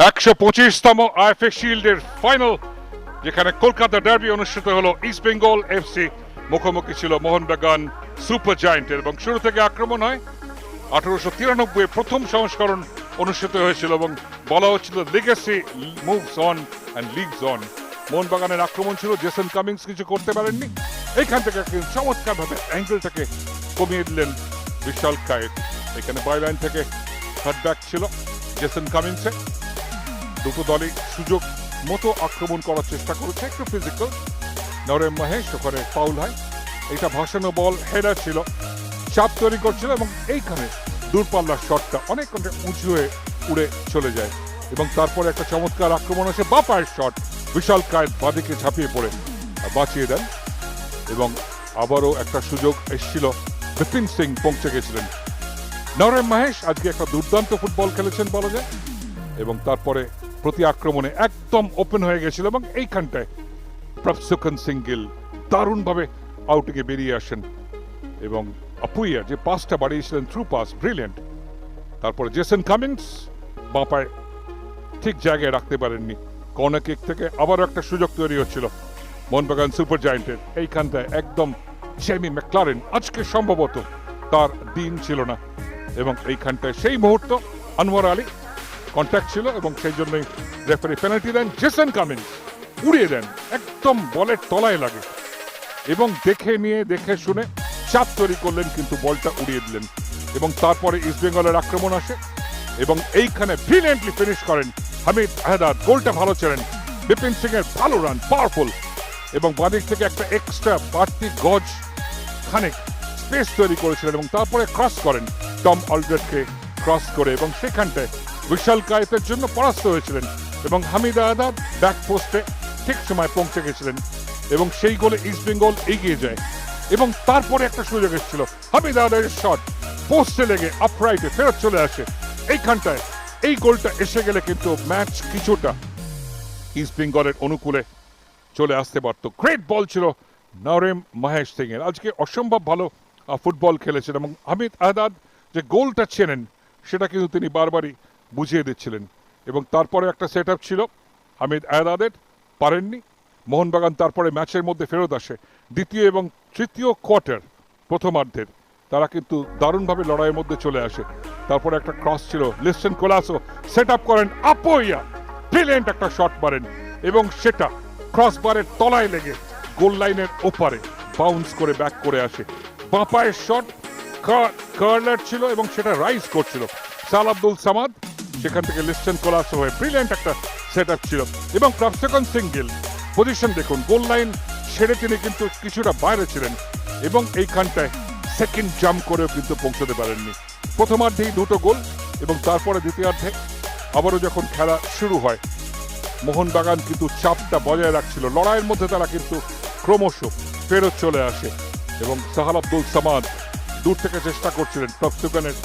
125তম IFA শিল্ডের final, যেখানে Kolkata derby অনুষ্ঠিত হলো। ইস্ট বেঙ্গল এফসি মুখোমুখি ছিল মোহনবাগান সুপার জায়ান্টের, এবং শুরু থেকে আক্রমণ হয়। 1893 প্রথম সংস্করণ অনুষ্ঠিত হয়েছিল এবং বলা হচ্ছিল legacy moves on and leaves on. মোহনবাগানের আক্রমণ ছিল, জেসন কামিংস কিছু করতে পারেননি। এইখান থেকে চমৎকার ভাবে অ্যাঙ্গেলটাকে কমিয়ে দিলেন বিশাল কায়েত। এখানে বাইলাইন থেকে কাটব্যাক ছিল জেসন কামিংসে। দুটো দলই সুযোগ মতো আক্রমণ করার চেষ্টা করেছে, একটু ফিজিক্যাল। নরেম মহেশ ওখানে ফাউল হয়। এটা ভাসানো বল, হেডার ছিল, চাপ তৈরি করছিল এবং এইখানে দূরপাল্লার শটটা অনেক উঁচু হয়ে উড়ে চলে যায়। এবং তারপরে একটা চমৎকার আক্রমণ আসে, বা পায়ের শট, বিশাল কায়েত বাদিকে ঝাঁপিয়ে পড়ে বাঁচিয়ে দেন। এবং আবারও একটা সুযোগ এসেছিল, বিপিন সিং পৌঁছে গেছিলেন। নরেম মহেশ আজকে একটা দুর্দান্ত ফুটবল খেলেছেন বলা যায়। এবং তারপরে প্রতি আক্রমণে একদম ওপেন হয়ে গেছিল এবং এইখানটায় প্রভসুকন সিং গিল দারুণভাবে আউটিংয়ে বেরিয়ে আসেন। এবং আপুইয়া যে পাসটা বাড়িয়েছিলেন, থ্রু পাস, ব্রিলিয়েন্ট। তারপরে জেসন কামিংস বাঁ পায়ে ঠিক জায়গায় রাখতে পারেননি। কর্নার কিক থেকে আবারও একটা সুযোগ তৈরি হচ্ছিল মোহনবাগান সুপার জায়ান্টের। এইখানটায় একদম জেমি ম্যাকলারেন আজকে সম্ভবত তার দিন ছিল না, এবং এইখানটায় সেই মুহূর্ত আনোয়ার আলী কন্ট্যাক্ট ছিল এবং সেই জন্যই রেফারি পেনাল্টি দেন। জেসন কামিংস উড়িয়ে দেন, একদম বলের তলায় লাগে এবং দেখে শুনে চাপ তৈরি করলেন, কিন্তু বলটা উড়িয়ে দিলেন। এবং তারপরে ইস্ট বেঙ্গলের আক্রমণ আসে এবং এইখানে ব্রিলিয়েন্টলি ফিনিশ করেন হামিদ আহদাদ। গোলটা ভালো ছিলেন, বিপিন সিং এর ভালো রান, পাওয়ারফুল। এবং বাদিক থেকে একটা এক্সট্রা বাড়তি গজ খানিক স্পেস তৈরি করেছিলেন এবং তারপরে ক্রস করেন টম অলড্রেডকে ক্রস করে, এবং সেখানটায় বিশাল কায়েতের জন্য পরাস্ত হয়েছিলেন। এবং হামিদ আহদাদ ব্যাক পোস্টে ঠিক সময় পৌঁছে গেছিলেন এবং সেই গোলে ইস্ট বেঙ্গল এগিয়ে যায়। এবং তারপরে একটা সুযোগ এসেছিল, হামিদ আহদাদের শট পোস্টে লেগে আপরাইটে ফেরত চলে আসে। এইখানটায় এই গোলটা এসে গেলে কিন্তু ম্যাচ কিছুটা ইস্ট বেঙ্গলের অনুকূলে চলে আসতে পারত। গ্রেট বল ছিল নরেম মহেশ সিং এর। আজকে অসম্ভব ভালো ফুটবল খেলেছেন এবং হামিদ আহদাদ যে গোলটা চেনেন সেটা কিন্তু তিনি বারবারই বুঝিয়ে দিচ্ছিলেন। এবং তারপরে একটা সেট আপ ছিল হামিদ আহদাদের, পারেননি। মোহনবাগান তারপরে ম্যাচের মধ্যে ফেরত আসে। দ্বিতীয় এবং তৃতীয় কোয়ার্টার প্রথমার্ধের তারা কিন্তু দারুণভাবে লড়াইয়ের মধ্যে চলে আসে। তারপরে একটা ক্রস ছিল, লিস্টন কোলাসো সেট আপ করেন, আপোইয়া ব্রিলিয়েন্ট একটা শট মারেন এবং সেটা ক্রস বারের তলায় লেগে গোল লাইনের ওপারে বাউন্স করে ব্যাক করে আসে। বাঁ পায়ের শট কার্লার ছিল এবং সেটা রাইজ করছিল সাল আব্দুল সামাদ। সেখান থেকে লিস্টন কোলাসো হয়ে ব্রিলিয়েন্ট একটা সেট আপ ছিল। এবং প্রভসুকন সিং গিল পজিশন দেখুন, গোল লাইন ছেড়ে তিনি কিন্তু কিছুটা বাইরে ছিলেন এবং এইখানটায় সেকেন্ড জাম্প করেও কিন্তু পৌঁছতে পারেননি। প্রথমার্ধেই দুটো গোল এবং তারপরে দ্বিতীয়ার্ধে আবারও যখন খেলা শুরু হয়, মোহনবাগান কিন্তু চাপটা বজায় রাখছিল। লড়াইয়ের মধ্যে তারা কিন্তু ক্রমশ ফেরত চলে আসে এবং সাহাল আব্দুল সামাদ দূর থেকে চেষ্টা করছিলেন প্রভসুকনের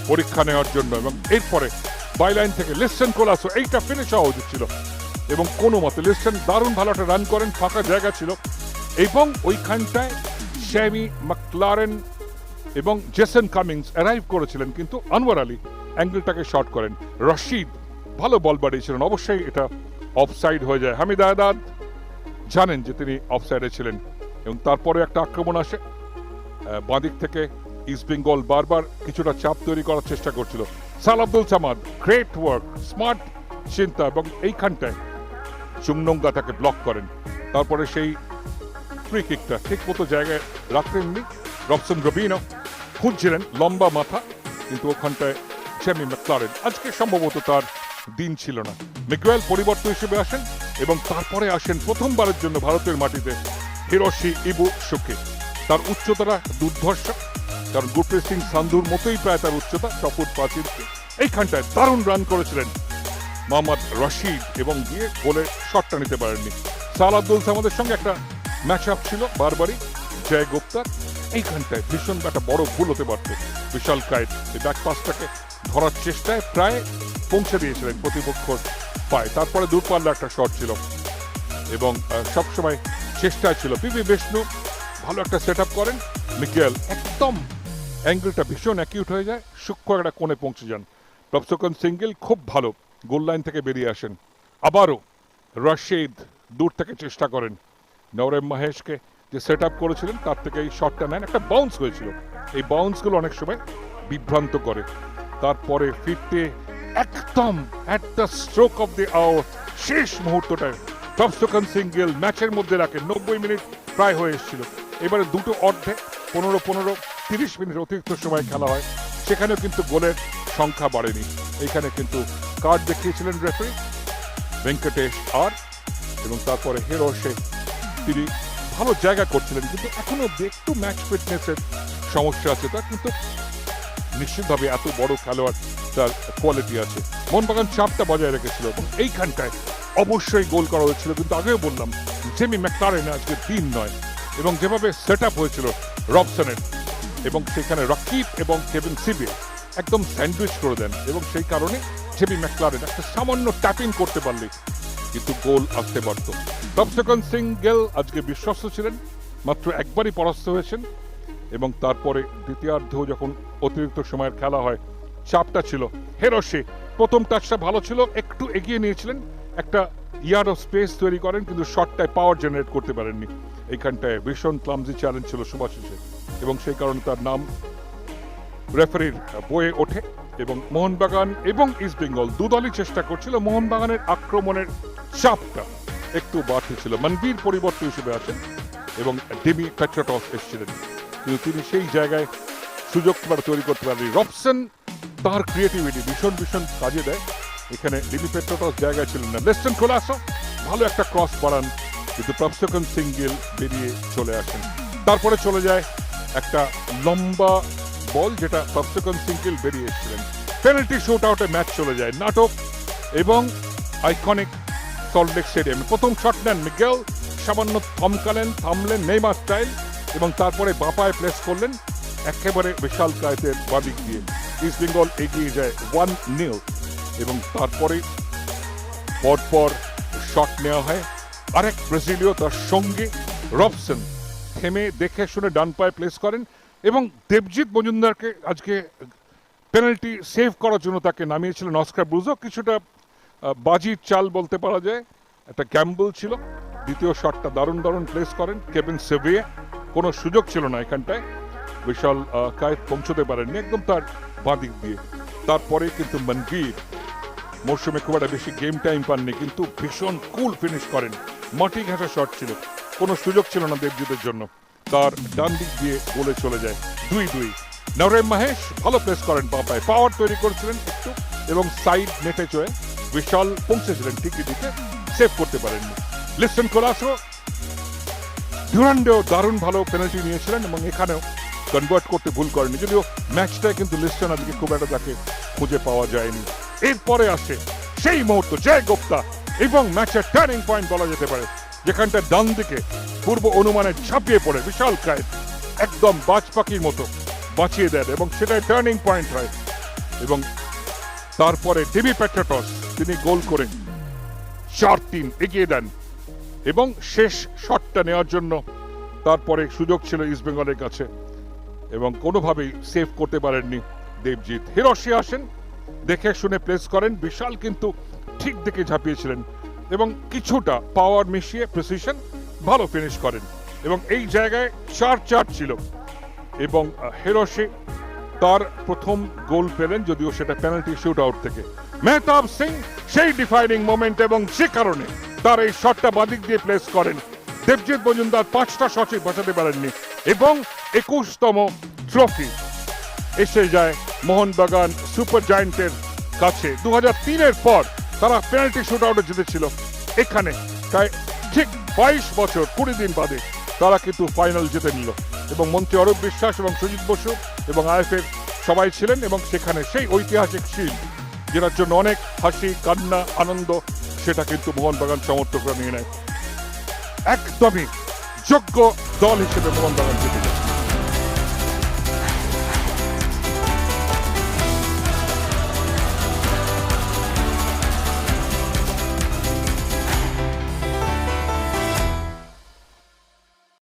পরীক্ষা নেওয়ার জন্য। এবং এরপরে বাইলাইন থেকে লিস্টন কোলাসো, এইটা ফিনিশ হওয়া উচিত ছিল এবং কোনো মতে লিস্টন দারুণ ভালো একটা রান করেন, ফাঁকা জায়গা ছিল এবং ওইখানটায় জ্যামি ম্যাকলারেন এবং জেসন কামিংস অ্যারাইভ করেছিলেন, কিন্তু আনোয়ার আলী অ্যাঙ্গেলটাকে শর্ট করেন। রশিদ ভালো বল বাড়িয়েছিলেন, অবশ্যই এটা অফসাইড হয়ে যায়। হামিদ আহদাদ জানেন যে তিনি অফসাইডে ছিলেন এবং তারপরে একটা আক্রমণ আসে বাঁদিক থেকে। ইস্ট বেঙ্গল বারবার কিছুটা চাপ তৈরি করার চেষ্টা করছিল। সাল Abdul Samad great work, smart চিন্তা, এবং এইখানটায় চুংনঙ্গা তাকে ব্লক করেন। তারপরে সেই ফ্রি কিকটা ঠিক মতো জায়গায় রাখলেননি। রবসন রবিনো খুঁজছিলেন লম্বা মাথা, কিন্তু ওখানটায় জ্যামি ম্যাকলারেন আজকে সম্ভবত তার দিন ছিল না। মিগুয়েল পরিবর্তন হিসেবে আসেন এবং তারপরে আসেন প্রথমবারের জন্য ভারতের মাটিতে হিরোশি ইবুসুকে। তার উচ্চতাটা দুর্ধর্ষ, কারণ গুরপ্রীত সিং সান্ধুর মতোই প্রায় তার উচ্চতা, 6 ফুট 5 ইঞ্চি। এইখানটায় দারুণ রান করেছিলেন মোহাম্মদ রশিদ এবং গিয়ে গোলের শটটা নিতে পারেননি। সাল আব্দুল সামাদের সঙ্গে একটা ম্যাচ আপ ছিল বারবারই জয় গুপ্তার। এইখানটায় ভীষণ একটা বড় ভুল হতে পারত। বিশাল কায়েত এই ব্যাক পাসটাকে ধরার চেষ্টায় প্রায় পৌঁছে দিয়েছিলেন প্রতিপক্ষ পায়। তারপরে দূরপাল্লা একটা শট ছিল এবং সবসময় চেষ্টায় ছিল পিভি বিষ্ণু ভালো একটা সেট আপ করেন। মিগুয়েল একদম অ্যাঙ্গেলটা ভীষণ অ্যাকিউট হয়ে যায়, সূক্ষ্ম একটা কোণে পৌঁছে যান। প্রভসুকন সিং গিল খুব ভালো গোল লাইন থেকে বেরিয়ে আসেন। আবারও রশিদ দূর থেকে চেষ্টা করেন, নওরেম মাহেশকে যে সেট আপ করেছিলেন তার থেকে এই শটটা নেন, একটা বাউন্স হয়েছিল। এই বাউন্সগুলো অনেক সময় বিভ্রান্ত করে। তারপরে ফিরতে একদম at the stroke of the hour শেষ মুহূর্তটায় প্রফসোকান সিঙ্গেল ম্যাচের মধ্যে রাখেন। 90 মিনিট প্রায় হয়ে এসেছিল, এবারে দুটো অর্ধে 15-15-30 মিনিট অতিরিক্ত সময় খেলা হয়, সেখানেও কিন্তু গোলের সংখ্যা বাড়েনি। এখানে কিন্তু কার্ড দেখিয়েছিলেন রেফারি ভেঙ্কটেশ আর, এবং তারপরে হেরোশে তিনি ভালো জায়গা করছিলেন, কিন্তু এখনো একটু ম্যাচ ফিটনেসের সমস্যা আছে তার, কিন্তু নিশ্চিতভাবে এত বড় খেলোয়াড়, তার কোয়ালিটি আছে। মোহনবাগান চাপটা বজায় রেখেছিল এবং এইখানটায় অবশ্যই গোল করা হয়েছিল, কিন্তু আগেও বললাম জেমি ম্যাকলারেন আজকে 3 নয়, এবং যেভাবে সেট আপ হয়েছিল রবসনের, এবং সেখানে রাকিব এবং কেভিন সিবে একদম স্যান্ডউইচ করে দেন, এবং সেই কারণে জেমি ম্যাকলারেন একটা সামান্য ট্যাপিং করতে পারলে কিন্তু গোল আসতে পারত। প্রফসোকান সিঙ্গেল আজকে বিশ্বস্ত ছিলেন, মাত্র একবারই পরাস্ত হয়েছেন, এবং তারপরে দ্বিতীয়ার্ধেও যখন অতিরিক্ত সময়ের খেলা হয় চাপটা ছিল। হেরোশে প্রথম টাচটা ভালো ছিল, একটু এগিয়ে নিয়েছিলেন, একটা ইয়ার্ড অফ স্পেস তৈরি করেন, কিন্তু শটটায় পাওয়ার জেনারেট করতে পারেননি। এইখানটায় ভীষণ ক্লামজি চ্যালেঞ্জ ছিল সুভাষিসের, এবং সেই কারণে তার নাম রেফারির বইয়ে ওঠে। এবং মোহনবাগান এবং ইস্ট বেঙ্গল দুদলই চেষ্টা করছিল, মোহনবাগানের আক্রমণের চাপটা একটু বাড়তে ছিল। মনবীর পরিবর্তে হিসেবে আছেন এবং ডেমি পেট্রাটস এসেছিলেন, কিন্তু তিনি সেই জায়গায় সুযোগ তৈরি করতে পারেন। রবসন তার ক্রিয়েটিভিটি ভীষণ কাজে দেয়, এখানে ডেমি পেট্রাটস জায়গায় ছিলেন না। লেস্টন কোলাসো ভালো একটা ক্রস বাড়ান, কিন্তু প্রফসোকান সিঙ্গেল বেরিয়ে চলে আসেন। তারপরে চলে যায় একটা লম্বা বল, যেটা প্রফসোকান সিঙ্গেল বেরিয়ে এসেছিলেন। পেনাল্টি শুট আউটে ম্যাচ চলে যায়। নাটক এবং আইকনিক সল্টলেক স্টেডিয়ামে প্রথম শট নেন মিগেল, সামান্য থামলেন নেইমার স্টাইল, এবং তারপরে বাপায় প্লেস করলেন একেবারে বিশাল কায়েতের বাদিক দিয়ে। ইস্ট বেঙ্গল এগিয়ে যায় 1-0, এবং তারপরে পরপর শট নেওয়া হয়। আরেক ব্রাজিলীয় তার সঙ্গে রবসন থেমে দেখে শুনে ডান পায়ে প্লেস করেন, এবং দেবজিৎ মজুমদারকে আজকে পেনাল্টি সেভ করার জন্য তাকে নামিয়েছিলেন অস্কার ব্রুজো। কিছুটা বাজির চাল বলতে পারা যায়, একটা গ্যাম্বল ছিল। দ্বিতীয় শটটা দারুণ প্লেস করেন কেভিন সেভিয়ে, কোনো সুযোগ ছিল না এখানটায়, বিশাল কায়েত পৌঁছতে পারেননি একদম তার বাঁ দিক দিয়ে। তারপরে কিন্তু মনবীর মৌসুমে খুব একটা বেশি গেম টাইম পাননি, কিন্তু ভীষণ কুল ফিনিশ করেন। মাটি ঘাঁষা শট ছিল, কোনো সুযোগ ছিল না দেবজিতের জন্য, তার ডান দিক দিয়ে গোলে চলে যায় 2-2। নওরেম মাহেশ ভালো প্লেস করেন বাঁ পায়ে, পাওয়ার তৈরি করেছিলেন একটু, এবং সাইড নেটে চয়ে বিশাল পৌঁছেছিলেন ঠিকই দিকে, সেভ করতে পারেননি। লিস্টন কোলাসো ডুরান্ডেও দারুণ ভালো পেনাল্টি নিয়েছিলেন, এবং এখানেও কনভার্ট করতে ভুল করেনি, যদিও ম্যাচটায় কিন্তু লিস্টন আজকে খুব একটা তাকে খুঁজে পাওয়া যায়নি। এরপরে আসে সেই মুহূর্ত, জয় গুপ্তা, এবং ম্যাচের টার্নিং পয়েন্ট বলা যেতে পারে, যেখানটা ডান দিকে পূর্ব অনুমানে ঝাঁপিয়ে পড়ে বিশাল কায়েত, একদম বাজ পাখির মতো বাঁচিয়ে দেন, এবং সেটাই টার্নিং পয়েন্ট হয়। এবং তারপরে ডেমি পেট্রাটস তিনি গোল করে 4-3 এগিয়ে দেন, এবং শেষ শটটা নেওয়ার জন্য তারপরে সুযোগ ছিল ইস্ট বেঙ্গলের কাছে, এবং কোনোভাবেই সেভ করতে পারেননি দেবজিৎ। হিরোশি আসেন, দেখে শুনে প্লেস করেন, বিশাল কিন্তু ঠিক দিকে ঝাঁপিয়েছিলেন, এবং কিছুটা পাওয়ার মিশিয়ে প্রিসিশন ভালো ফিনিশ করেন, এবং এই জায়গায় 4-4 ছিল, এবং হিরোশি তার প্রথম গোল পেলেন, যদিও সেটা পেনাল্টি শুট আউট থেকে। মেহতাব সিং সেই ডিফাইনিং মোমেন্ট, এবং সে কারণে তার এই শটটা বাদিক দিয়ে প্লেস করেন। দেবজিৎ মজুমদার 5টা শটই বাঁচাতে পারেননি, এবং 21তম ট্রফি এসে যায় মোহনবাগান সুপার জায়ান্টের কাছে। 2003-এর পর তারা পেনাল্টি শুট আউটে জিতেছিল, এখানে তাই ঠিক 22 বছর 20 দিন বাদে তারা কিন্তু ফাইনাল জিতে নিল, এবং মন্ত্রী অরূপ বিশ্বাস এবং সুজিত বসু এবং আইএফএর সবাই ছিলেন, এবং সেখানে সেই ঐতিহাসিক শিল্ড যেটার জন্য অনেক হাসি কান্না আনন্দ, সেটা কিন্তু মোহনবাগান সমর্থকরা নিয়ে নেয়। একদমই যোগ্য দল হিসেবে মোহনবাগান জিতে যায়।